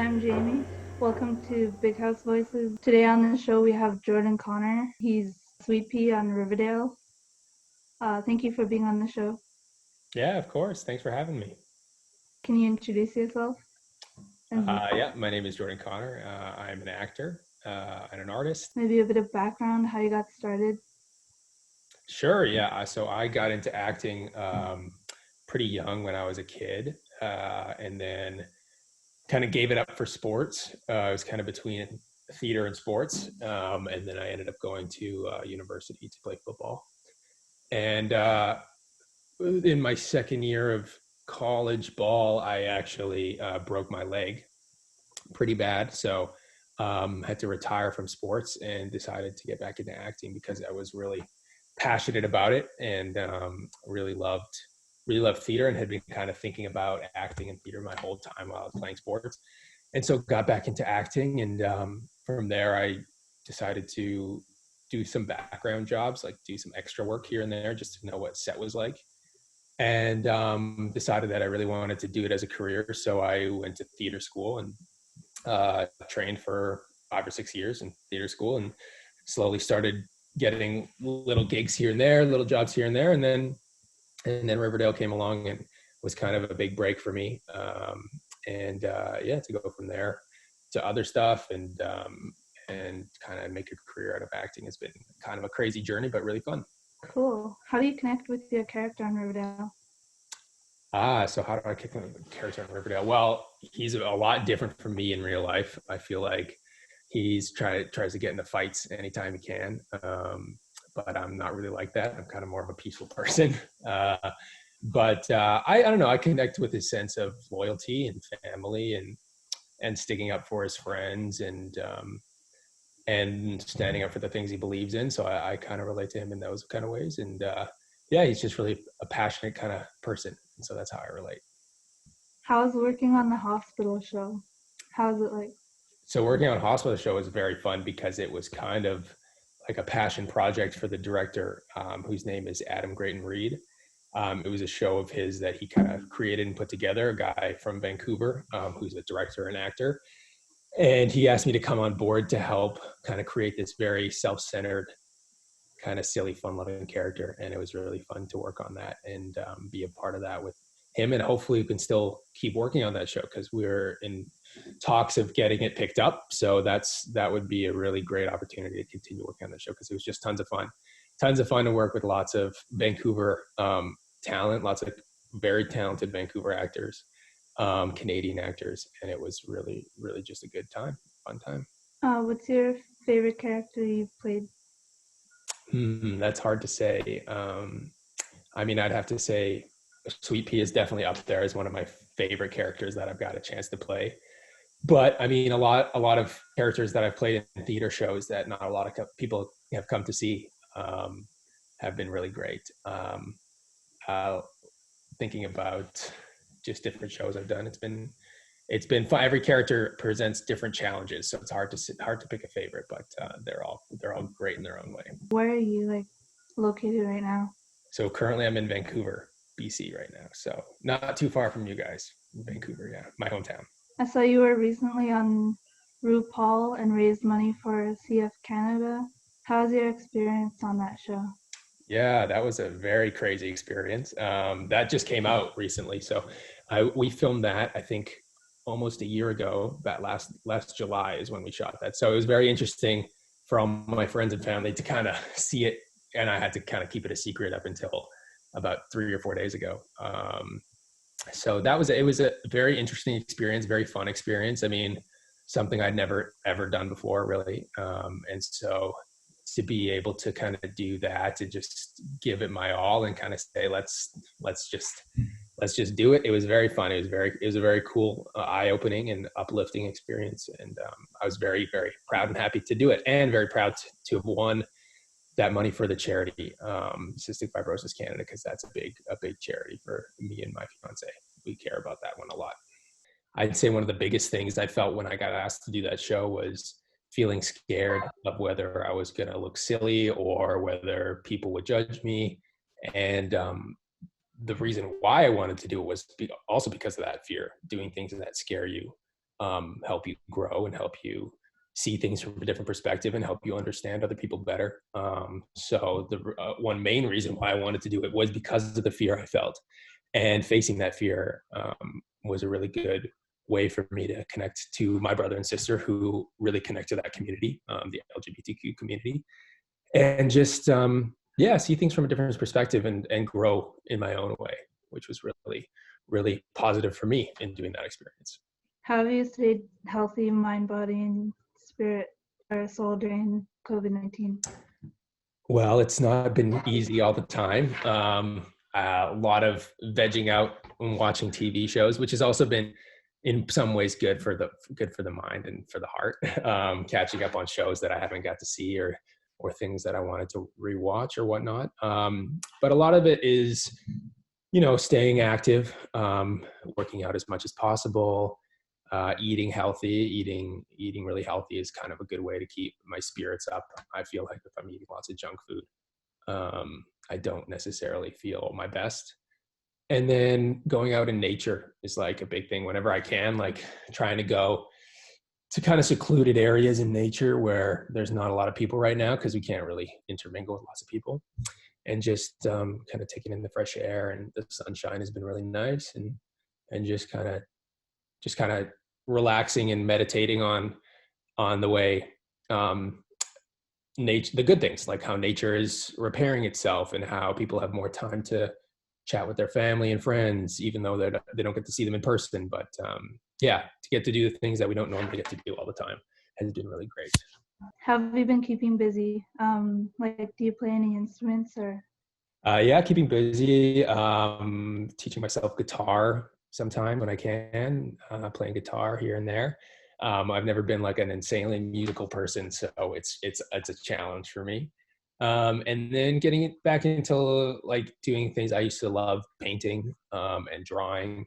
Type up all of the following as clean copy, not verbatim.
I'm Jamie. Welcome to BigHouse Voices. Today on the show we have Jordan Connor. He's Sweet Pea on Riverdale. Thank you for being on the show. Yeah, of course. Thanks for having me. Can you introduce yourself? And Yeah, my name is Jordan Connor. I'm an actor and an artist. maybe a bit of background, how you got started. Sure, yeah. So I got into acting pretty young when I was a kid, and then kind of gave it up for sports. I was kind of between theater and sports, and then I ended up going to university to play football. And in my second year of college ball, I actually broke my leg pretty bad. So had to retire from sports and decided to get back into acting because I was really passionate about it and really loved theater and had been kind of thinking about acting and theater my whole time while I was playing sports. And so got back into acting, and from there I decided to do some background jobs, like do some extra work here and there, just to know what set was like. And decided that I really wanted to do it as a career. So I went to theater school and trained for 5 or 6 years in theater school, and slowly started getting little gigs here and there, little jobs here and there, and then Riverdale came along and was kind of a big break for me. To go from there to other stuff and kind of make a career out of acting has been kind of a crazy journey, but really fun. Cool. How do you connect with your character on Riverdale? So how do I kick the character in Riverdale? Well, he's a lot different from me in real life. I feel like he's tries to get into fights anytime he can, but I'm not really like that. I'm kind of more of a peaceful person. I don't know. I connect with his sense of loyalty and family and sticking up for his friends and standing up for the things he believes in. So I kind of relate to him in those kind of ways. And yeah, he's just really a passionate kind of person. And so that's how I relate. How's working on the hospital show? How's it like? So working on Hospital Show was very fun because it was kind of like a passion project for the director, whose name is Adam Grayton Reed. It was a show of his that he kind of created and put together, a guy from Vancouver, who's a director and actor. And he asked me to come on board to help kind of create this very self-centered, kind of silly, fun-loving character. And it was really fun to work on that and be a part of that with him. And hopefully we can still keep working on that show because we're in talks of getting it picked up. So that would be a really great opportunity to continue working on the show because it was just tons of fun to work with lots of Vancouver talent, lots of very talented Vancouver actors, Canadian actors, and it was really, really just a good time, fun time. What's your favorite character you've played? That's hard to say. I mean, I'd have to say Sweet Pea is definitely up there as one of my favorite characters that I've got a chance to play. But I mean, a lot of characters that I've played in theater shows that not a lot of people have come to see have been really great. Uh, Thinking about just different shows I've done, it's been fun. Every character presents different challenges, so it's hard to pick a favorite. But they're all great in their own way. Where are you like located right now? So currently, I'm in Vancouver, BC, right now. So not too far from you guys, Vancouver, yeah, my hometown. I saw you were recently on RuPaul and raised money for CF Canada. How was your experience on that show? Yeah, that was a very crazy experience. That just came out recently, so we filmed that I think almost a year ago. That last July is when we shot that. So it was very interesting for all my friends and family to kind of see it, and I had to kind of keep it a secret up until about 3 or 4 days ago. So it was a very interesting experience, very fun experience. I mean, something I'd never ever done before, really, and so to be able to kind of do that, to just give it my all and kind of say let's just do it. It was very fun. It was a very cool, eye-opening and uplifting experience, and I was very, very proud and happy to do it, and very proud to have won that money for the charity, Cystic Fibrosis Canada, because that's a big charity for me and my fiance. We care about that one a lot. I'd say one of the biggest things I felt when I got asked to do that show was feeling scared of whether I was going to look silly or whether people would judge me. And the reason why I wanted to do it was also because of that fear, doing things that scare you. help you grow and help you see things from a different perspective and help you understand other people better. So the one main reason why I wanted to do it was because of the fear I felt, and facing that fear was a really good way for me to connect to my brother and sister who really connect to that community, the LGBTQ community, and just yeah, see things from a different perspective and grow in my own way, which was really, really positive for me in doing that experience. How have you stayed healthy, mind, body, and spirit or soul during COVID-19? Well, it's not been easy all the time. A lot of vegging out and watching TV shows, which has also been in some ways good for the mind and for the heart. Catching up on shows that I haven't got to see, or things that I wanted to rewatch or whatnot. But a lot of it is, staying active, working out as much as possible, eating healthy. Eating really healthy is kind of a good way to keep my spirits up. I feel like if I'm eating lots of junk food, I don't necessarily feel my best. And then going out in nature is like a big thing whenever I can, like trying to go to kind of secluded areas in nature where there's not a lot of people right now, because we can't really intermingle with lots of people, and just kind of taking in the fresh air, and the sunshine has been really nice, and just kind of relaxing and meditating on the way nature, the good things, like how nature is repairing itself and how people have more time to chat with their family and friends, even though they don't get to see them in person. But yeah, to get to do the things that we don't normally get to do all the time has been really great. How have you been keeping busy? Like, do you play any instruments or? Yeah, keeping busy, teaching myself guitar sometime when I can, playing guitar here and there. I've never been like an insanely musical person, so it's a challenge for me. And then getting it back into like doing things I used to love, painting and drawing.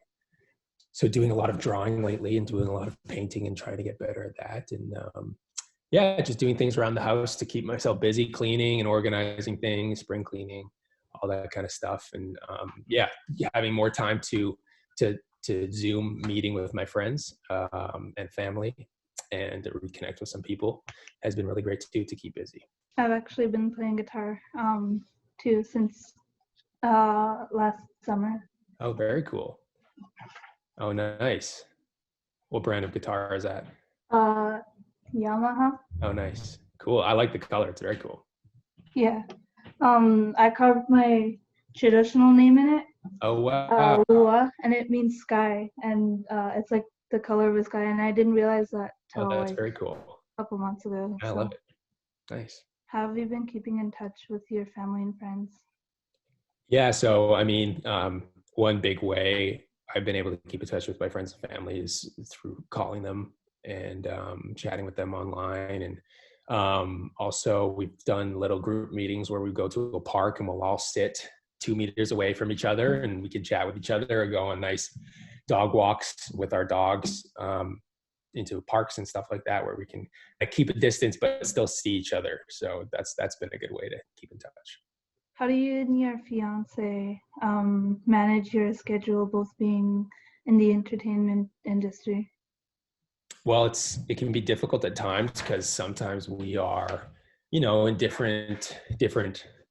So doing a lot of drawing lately and doing a lot of painting and trying to get better at that. And yeah, just doing things around the house to keep myself busy, cleaning and organizing things, spring cleaning, all that kind of stuff. And yeah, having more time to Zoom meeting with my friends and family, and to reconnect with some people has been really great to keep busy. I've actually been playing guitar too since last summer. Oh, very cool. Oh, nice. What brand of guitar is that? Yamaha. Oh, nice. Cool. I like the color. It's very cool. Yeah. I carved my traditional name in it. Oh, wow. Lua, and it means sky, and it's like the color of the sky, and I didn't realize that Oh, till that's like very cool. a couple months ago. I love it. Nice. How have you been keeping in touch with your family and friends? Yeah. So, I mean, one big way I've been able to keep in touch with my friends and family is through calling them and chatting with them online. And also, we've done little group meetings where we go to a park and we'll all sit 2 meters away from each other, and we can chat with each other or go on nice dog walks with our dogs into parks and stuff like that, where we can like, keep a distance but still see each other. So that's been a good way to keep in touch. How do you and your fiance manage your schedule, both being in the entertainment industry? Well, it can be difficult at times because sometimes we are, in different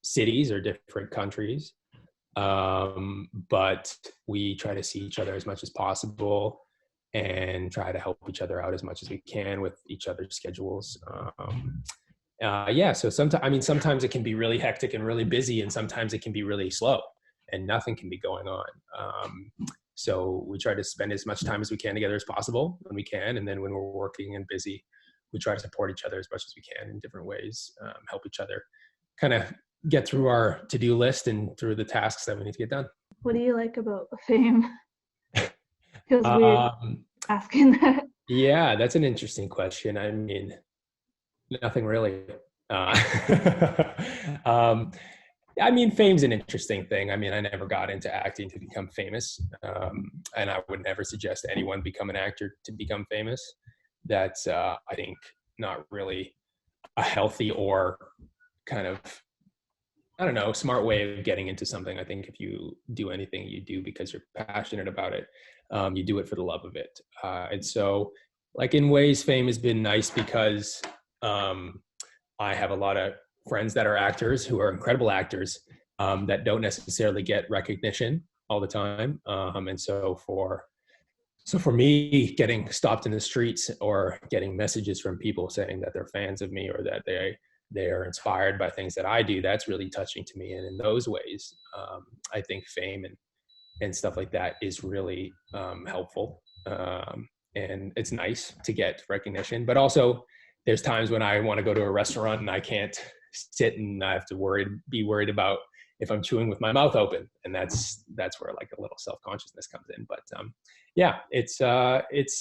cities or different countries. But we try to see each other as much as possible and try to help each other out as much as we can with each other's schedules. Yeah, so sometimes it can be really hectic and really busy, and sometimes it can be really slow and nothing can be going on. So we try to spend as much time as we can together as possible when we can. And then when we're working and busy, we try to support each other as much as we can in different ways, help each other kind of get through our to-do list and through the tasks that we need to get done. What do you like about fame? Feels weird asking that. Yeah, that's an interesting question. I mean, nothing really. I mean, fame's an interesting thing. I mean, I never got into acting to become famous. And I would never suggest anyone become an actor to become famous. That's, I think, not really a healthy or kind of, I don't know, smart way of getting into something. I think if you do anything, you do because you're passionate about it. You do it for the love of it. And so Like in ways, fame has been nice because um, I have a lot of friends that are actors who are incredible actors that don't necessarily get recognition all the time. And so for me, getting stopped in the streets or getting messages from people saying that they're fans of me or that they are inspired by things that I do, that's really touching to me. And in those ways, I think fame and stuff like that is really helpful. And it's nice to get recognition, but also there's times when I want to go to a restaurant and I can't sit and I have to be worried about if I'm chewing with my mouth open, and that's where like a little self-consciousness comes in. But yeah, it's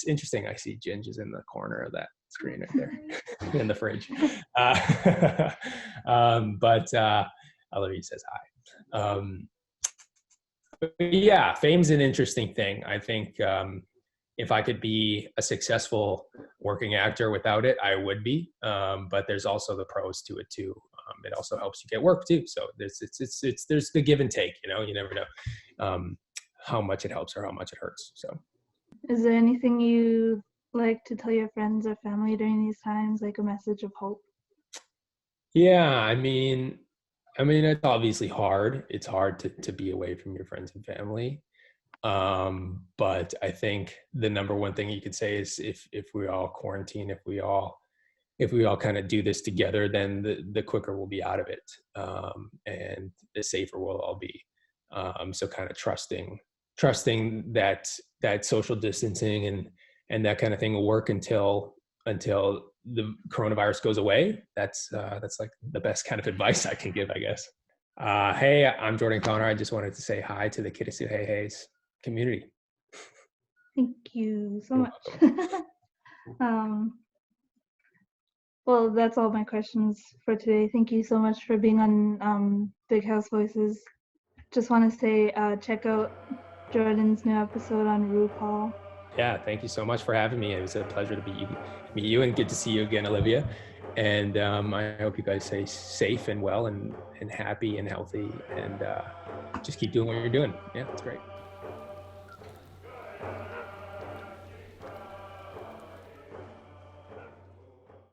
interesting. I see Ginge is in the corner of that screen right there in the fridge. But Olivia says hi. But yeah, fame's an interesting thing. I think if I could be a successful working actor without it, I would be. But there's also the pros to it too. It also helps you get work too. So there's the give and take. You know, you never know how much it helps or how much it hurts. So, is there anything you like to tell your friends or family during these times, like a message of hope? yeah, I mean, it's obviously hard. It's hard to be away from your friends and family. But I think the number one thing you could say is if we all quarantine, if we all kind of do this together, then the quicker we'll be out of it, and the safer we'll all be. So kind of trusting that social distancing and that kind of thing will work until the coronavirus goes away. That's like the best kind of advice I can give, I guess. Hey, I'm Jordan Connor. I just wanted to say hi to the Kiddisu Hey Hey's community. Thank you so much. Well, that's all my questions for today. Thank you so much for being on BigHouse Voices. Just want to say, check out Jordan's new episode on RuPaul. Yeah, thank you so much for having me. It was a pleasure to meet you and good to see you again, Olivia. And I hope you guys stay safe and well and happy and healthy and just keep doing what you're doing. Yeah, that's great.